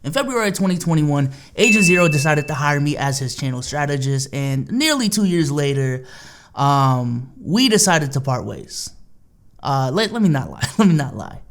In February 2021, Agent Zero decided to hire me as his channel strategist, and nearly 2 years later, we decided to part ways. Let me not lie.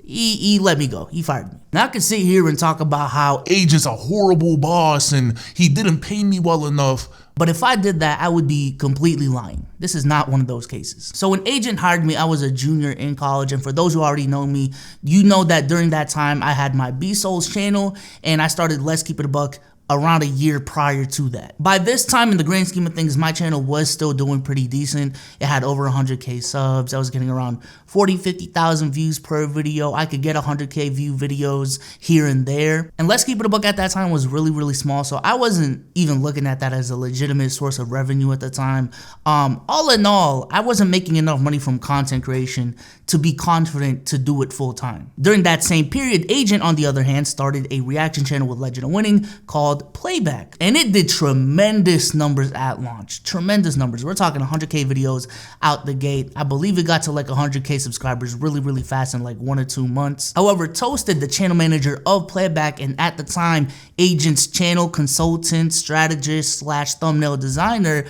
He let me go. He fired me. Now I can sit here and talk about how Agent's a horrible boss and he didn't pay me well enough. But if I did that, I would be completely lying. This is not one of those cases. So when Agent hired me, I was a junior in college. And for those who already know me, you know that during that time, I had my B-Souls channel and I started Let's Keep It a Buck around a year prior to that. By this time, in the grand scheme of things, my channel was still doing pretty decent. It had over 100K subs. I was getting around 40-50,000 views per video. I could get 100K view videos here and there. And Let's Keep It a Buck at that time was really small, so I wasn't even looking at that as a legitimate source of revenue at the time. All in all, I wasn't making enough money from content creation to be confident to do it full time. During that same period, Agent, on the other hand, started a reaction channel with Legend of Winning called Playback, and it did tremendous numbers at launch. Tremendous numbers. We're talking 100K videos out the gate. I believe it got to like 100K subscribers really fast in like 1 or 2 months. However, Toasted, the channel manager of Playback, and at the time Agent's channel consultant, strategist / thumbnail designer,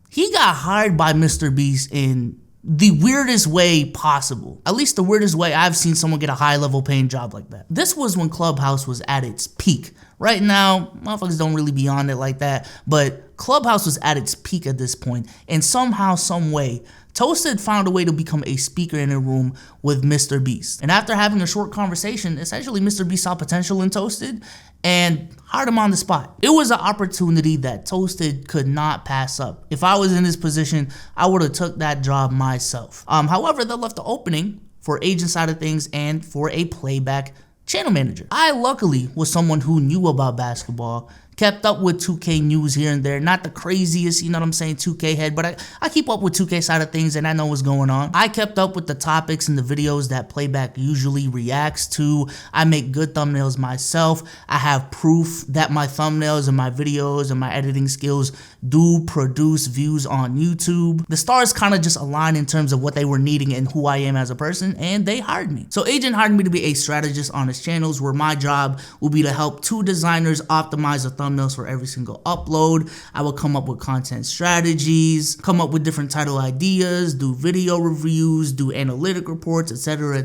he got hired by Mr. Beast in the weirdest way possible. At least the weirdest way I've seen someone get a high-level paying job like that. This was when Clubhouse was at its peak. Right now, motherfuckers don't really be on it like that, but Clubhouse was at its peak at this point, and somehow, some way, Toasted found a way to become a speaker in a room with Mr. Beast. And after having a short conversation, essentially Mr. Beast saw potential in Toasted and hired him on the spot. It was an opportunity that Toasted could not pass up. If I was in his position, I would have took that job myself. However, that left the opening for Agent side of things and for a Playback channel manager. I luckily was someone who knew about basketball, kept up with 2K news here and there. Not the craziest, you know what I'm saying, 2K head, but I keep up with 2K side of things and I know what's going on. I kept up with the topics and the videos that Playback usually reacts to. I make good thumbnails myself. I have proof that my thumbnails and my videos and my editing skills do produce views on YouTube. The stars kind of just align in terms of what they were needing and who I am as a person, and they hired me. So Agent hired me to be a strategist on his channels, where my job will be to help 2 designers optimize the thumbnails for every single upload. I will come up with content strategies, come up with different title ideas, do video reviews, do analytic reports, etc.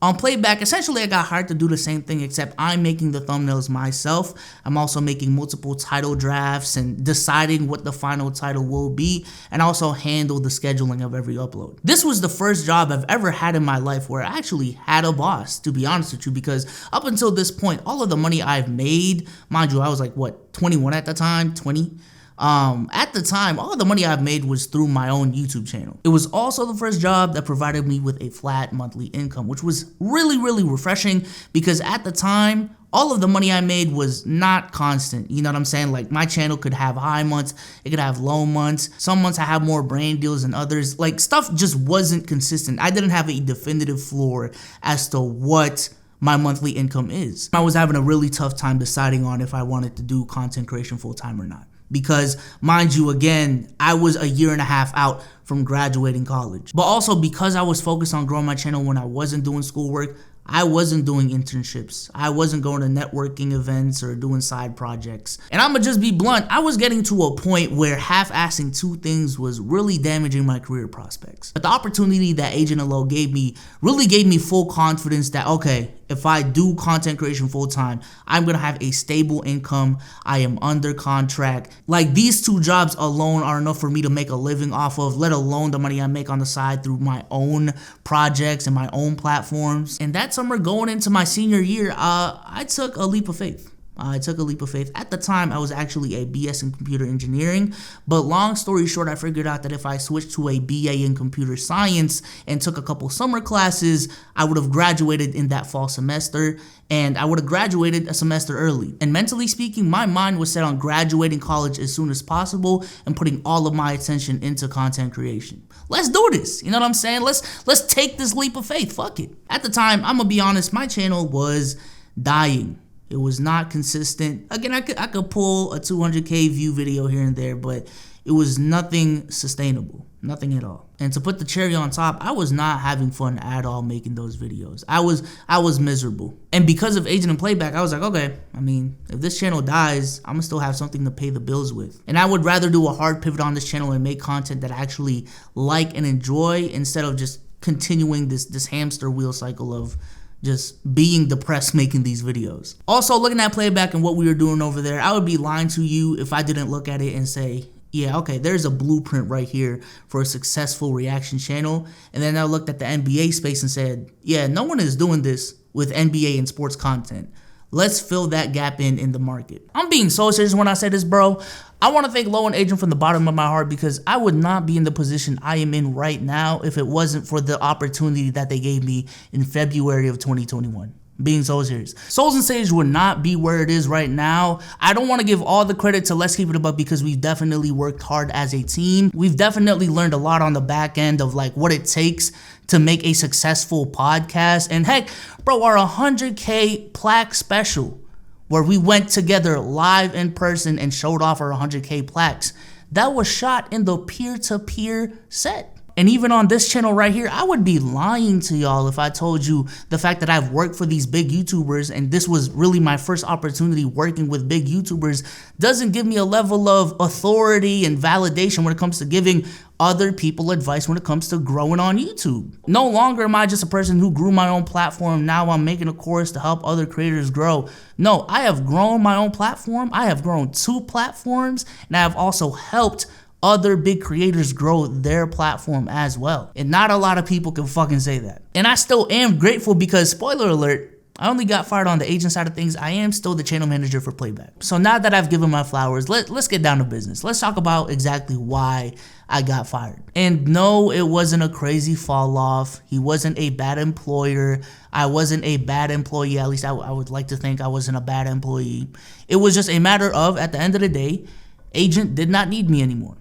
On Playback, essentially I got hired to do the same thing, except I'm making the thumbnails myself. I'm also making multiple title drafts and deciding what the final title will be, and also handle the scheduling of every upload. This was the first job I've ever had in my life where I actually had a boss, to be honest with you, because up until this point, all of the money I've made, mind you, I was like, what, 21 at the time, 20? At the time, all of the money I've made was through my own YouTube channel. It was also the first job that provided me with a flat monthly income, which was really refreshing, because at the time, all of the money I made was not constant. You know what I'm saying? Like, my channel could have high months, it could have low months. Some months I have more brand deals than others. Like, stuff just wasn't consistent. I didn't have a definitive floor as to what my monthly income is. I was having a really tough time deciding on if I wanted to do content creation full time or not. Because, mind you, again, I was a year and a half out from graduating college. But also because I was focused on growing my channel when I wasn't doing schoolwork, I wasn't doing internships. I wasn't going to networking events or doing side projects. And I'ma just be blunt, I was getting to a point where half-assing 2 things was really damaging my career prospects. But the opportunity that Agent Allo gave me really gave me full confidence that, okay, if I do content creation full time, I'm gonna have a stable income. I am under contract. Like, these 2 jobs alone are enough for me to make a living off of, let alone the money I make on the side through my own projects and my own platforms. And that summer going into my senior year, I took a leap of faith. At the time, I was actually a BS in computer engineering, but long story short, I figured out that if I switched to a BA in computer science and took a couple summer classes, I would have graduated in that fall semester, and I would have graduated a semester early. And mentally speaking, my mind was set on graduating college as soon as possible and putting all of my attention into content creation. Let's do this, you know what I'm saying? Let's take this leap of faith, fuck it. At the time, I'm gonna be honest, my channel was dying. It was not consistent. Again, I could pull a 200K view video here and there, but It was nothing sustainable, nothing at all. And to put the cherry on top, I was not having fun at all making those videos. I was miserable. And because of Agent and Playback, I was like, okay, I mean, if this channel dies, I'm gonna still have something to pay the bills with. And I would rather do a hard pivot on this channel and make content that I actually like and enjoy instead of just continuing this hamster wheel cycle of just being depressed making these videos. Also, looking at Playback and what we were doing over there, I would be lying to you if I didn't look at it and say, yeah, okay, there's a blueprint right here for a successful reaction channel. And then I looked at the NBA space and said, yeah, no one is doing this with NBA and sports content. Let's fill that gap in the market. I'm being so serious when I say this, bro. I want to thank Low and Agent from the bottom of my heart, because I would not be in the position I am in right now if it wasn't for the opportunity that they gave me in February of 2021. Being so serious. Souls and Sage would not be where it is right now. I don't want to give all the credit to Let's Keep It Above, because we've definitely worked hard as a team. We've definitely learned a lot on the back end of like what it takes to make a successful podcast. And heck, bro, our 100K plaque special, where we went together live in person and showed off our 100K plaques, that was shot in the peer-to-peer set. And even on this channel right here, I would be lying to y'all if I told you the fact that I've worked for these big YouTubers and this was really my first opportunity working with big YouTubers doesn't give me a level of authority and validation when it comes to giving other people advice when it comes to growing on YouTube. No longer am I just a person who grew my own platform. Now I'm making a course to help other creators grow. No, I have grown my own platform. I have grown 2 platforms, and I have also helped other big creators grow their platform as well. And not a lot of people can fucking say that. And I still am grateful because, spoiler alert, I only got fired on the agent side of things. I am still the channel manager for Playback. So now that I've given my flowers, let's get down to business. Let's talk about exactly why I got fired. And no, it wasn't a crazy fall off. He wasn't a bad employer. I wasn't a bad employee. At least I would like to think I wasn't a bad employee. It was just a matter of, at the end of the day, agent did not need me anymore.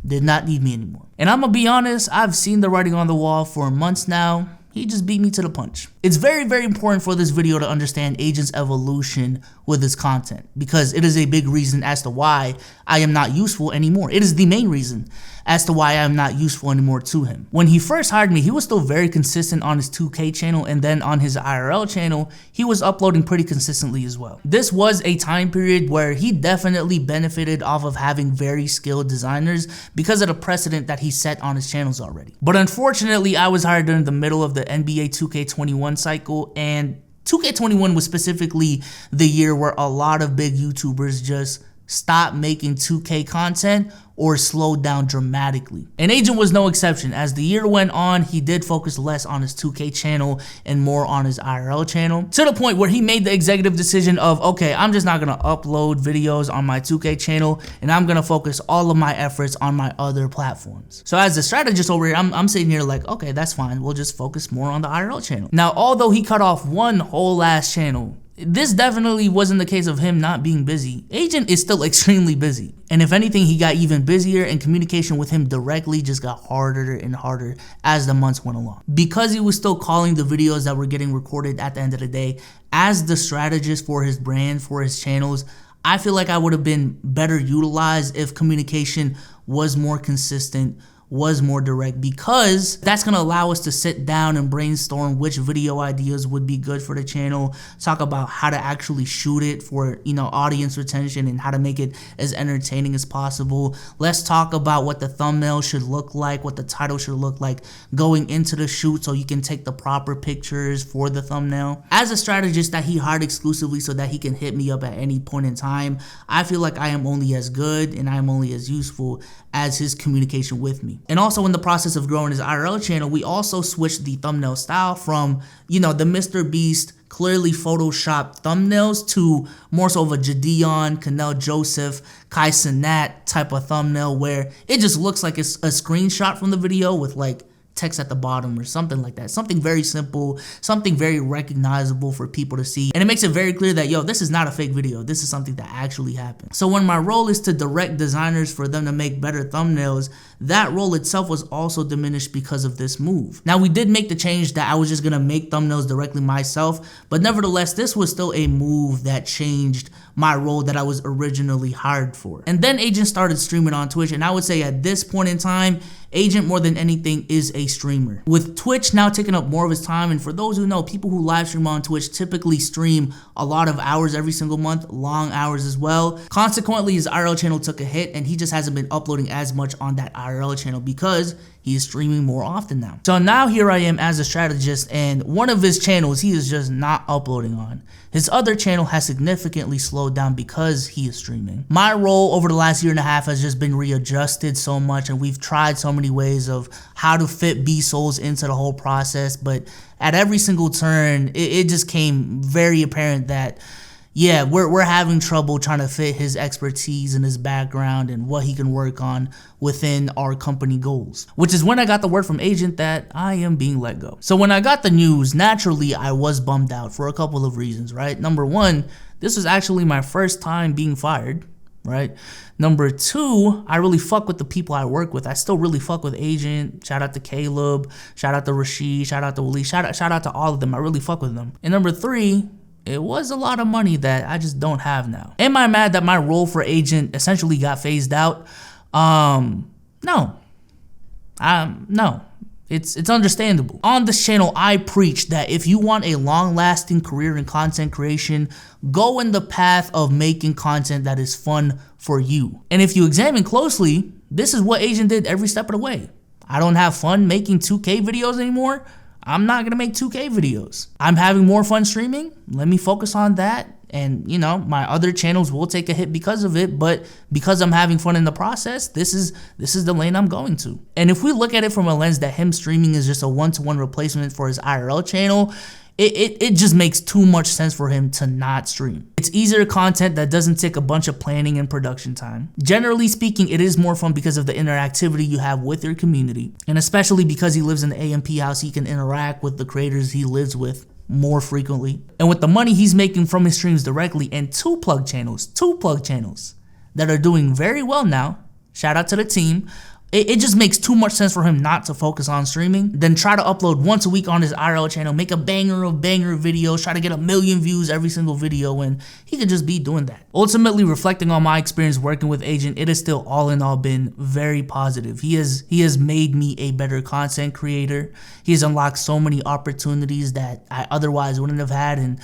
Did not need me anymore. And I'm gonna be honest, I've seen the writing on the wall for months now. He just beat me to the punch. It's very, very important for this video to understand Agent's evolution with his content, because it is a big reason as to why I am not useful anymore. It is the main reason as to why I am not useful anymore to him. When he first hired me, he was still very consistent on his 2K channel, and then on his IRL channel, he was uploading pretty consistently as well. This was a time period where he definitely benefited off of having very skilled designers because of the precedent that he set on his channels already. But unfortunately, I was hired during the middle of the NBA 2K21 cycle, and 2K21 was specifically the year where a lot of big YouTubers just stopped making 2K content or slowed down dramatically. And Agent was no exception. As the year went on, he did focus less on his 2K channel and more on his IRL channel, to the point where he made the executive decision of, okay, I'm just not gonna upload videos on my 2K channel, and I'm gonna focus all of my efforts on my other platforms. So as the strategist over here, I'm sitting here like, okay, that's fine. We'll just focus more on the IRL channel. Now, although he cut off one whole ass channel, this definitely wasn't the case of him not being busy. Agent is still extremely busy. And if anything, he got even busier, and communication with him directly just got harder and harder as the months went along. Because he was still calling the videos that were getting recorded at the end of the day as the strategist for his brand, for his channels, I feel like I would have been better utilized if communication was more consistent, was more direct, because that's gonna allow us to sit down and brainstorm which video ideas would be good for the channel, talk about how to actually shoot it for, you know, audience retention and how to make it as entertaining as possible. Let's talk about what the thumbnail should look like, what the title should look like going into the shoot, so you can take the proper pictures for the thumbnail. As a strategist that he hired exclusively so that he can hit me up at any point in time, I feel like I am only as good and I am only as useful as his communication with me. And also, in the process of growing his IRL channel, we also switched the thumbnail style from, you know, the Mr. Beast clearly photoshopped thumbnails to more so of a Jadeon, Canel Joseph, Kai Cenat type of thumbnail, where it just looks like it's a screenshot from the video with like text at the bottom or something like that. Something very simple, something very recognizable for people to see. And it makes it very clear that, yo, this is not a fake video. This is something that actually happened. So when my role is to direct designers for them to make better thumbnails, that role itself was also diminished because of this move. Now, we did make the change that I was just gonna make thumbnails directly myself, but nevertheless, this was still a move that changed my role that I was originally hired for. And then Agent started streaming on Twitch, and I would say at this point in time, Agent more than anything is a streamer. With Twitch now taking up more of his time, and for those who know, people who live stream on Twitch typically stream a lot of hours every single month, long hours as well. Consequently, his IRL channel took a hit, and he just hasn't been uploading as much on that IRL channel because he is streaming more often now. So now here I am as a strategist, and one of his channels he is just not uploading on. His other channel has significantly slowed down because he is streaming. My role over the last year and a half has just been readjusted so much, and we've tried so many ways of how to fit B-Souls into the whole process, but at every single turn, it just came very apparent that yeah, we're having trouble trying to fit his expertise and his background and what he can work on within our company goals. Which is when I got the word from Agent that I am being let go. So when I got the news, naturally I was bummed out for a couple of reasons, right? Number one, this was actually my first time being fired, right? Number two, I really fuck with the people I work with. I still really fuck with Agent. Shout out to Caleb, shout out to Rashid, shout out to Waleed, shout out to all of them. I really fuck with them. And number three, it was a lot of money that I just don't have now. Am I mad that my role for Agent essentially got phased out? No. No. It's understandable. On this channel, I preach that if you want a long-lasting career in content creation, go in the path of making content that is fun for you. And if you examine closely, this is what Agent did every step of the way. I don't have fun making 2K videos anymore. I'm not gonna make 2K videos. I'm having more fun streaming. Let me focus on that. And you know, my other channels will take a hit because of it, but because I'm having fun in the process, this is the lane I'm going to. And if we look at it from a lens that him streaming is just a one-to-one replacement for his IRL channel, it just makes too much sense for him to not stream. It's easier content that doesn't take a bunch of planning and production time. Generally speaking, it is more fun because of the interactivity you have with your community. And especially because he lives in the AMP house, he can interact with the creators he lives with more frequently. And with the money he's making from his streams directly and two plug channels that are doing very well now, shout out to the team, it just makes too much sense for him not to focus on streaming, then try to upload once a week on his IRL channel, make a banger of banger videos, try to get 1 million views every single video, and he could just be doing that. Ultimately, reflecting on my experience working with Agent, it has still all in all been very positive. He has made me a better content creator. He has unlocked so many opportunities that I otherwise wouldn't have had, and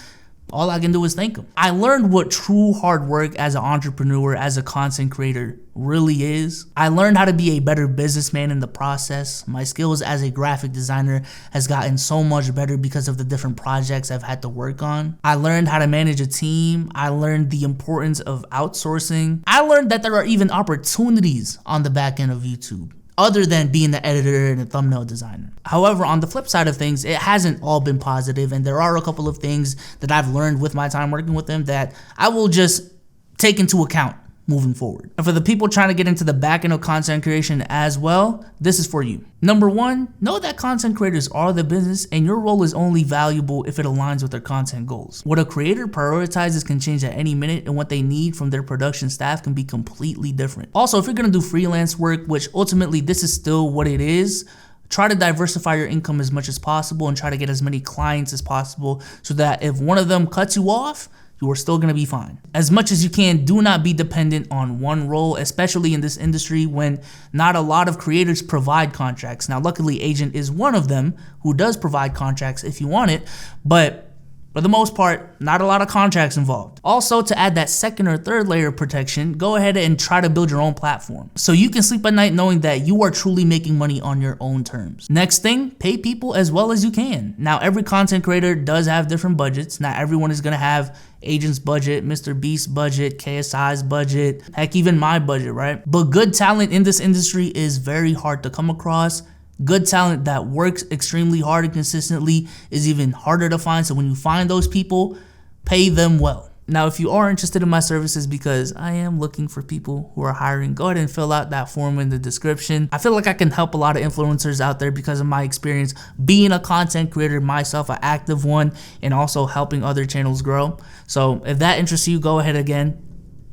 all I can do is thank him. I learned what true hard work as an entrepreneur, as a content creator really is. I learned how to be a better businessman in the process. My skills as a graphic designer has gotten so much better because of the different projects I've had to work on. I learned how to manage a team. I learned the importance of outsourcing. I learned that there are even opportunities on the back end of YouTube, other than being the editor and the thumbnail designer. However, on the flip side of things, it hasn't all been positive, and there are a couple of things that I've learned with my time working with him that I will just take into account moving forward. And for the people trying to get into the back end of content creation as well, this is for you. Number one, know that content creators are the business and your role is only valuable if it aligns with their content goals. What a creator prioritizes can change at any minute, and what they need from their production staff can be completely different. Also, if you're gonna do freelance work, which ultimately this is still what it is, try to diversify your income as much as possible and try to get as many clients as possible so that if one of them cuts you off, you are still gonna be fine. As much as you can, do not be dependent on one role, especially in this industry when not a lot of creators provide contracts. Now, luckily, Agent is one of them who does provide contracts if you want it, but for the most part, not a lot of contracts involved. Also, to add that second or third layer of protection, go ahead and try to build your own platform so you can sleep at night knowing that you are truly making money on your own terms. Next thing, pay people as well as you can. Now, every content creator does have different budgets. Not everyone is gonna have Agent's budget, Mr. Beast's budget, KSI's budget, heck, even my budget, right? But good talent in this industry is very hard to come across. Good talent that works extremely hard and consistently is even harder to find. So when you find those people, pay them well. Now, if you are interested in my services, because I am looking for people who are hiring, go ahead and fill out that form in the description. I feel like I can help a lot of influencers out there because of my experience being a content creator myself, an active one, and also helping other channels grow. So if that interests you, go ahead again,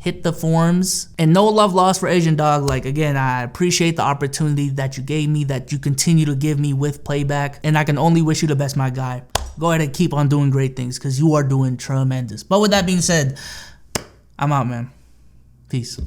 hit the forums. And no love lost for Asian Dog. Like, again, I appreciate the opportunity that you gave me, that you continue to give me with Playback, and I can only wish you the best, my guy. Go ahead and keep on doing great things, because you are doing tremendous. But with that being said, I'm out, man. Peace.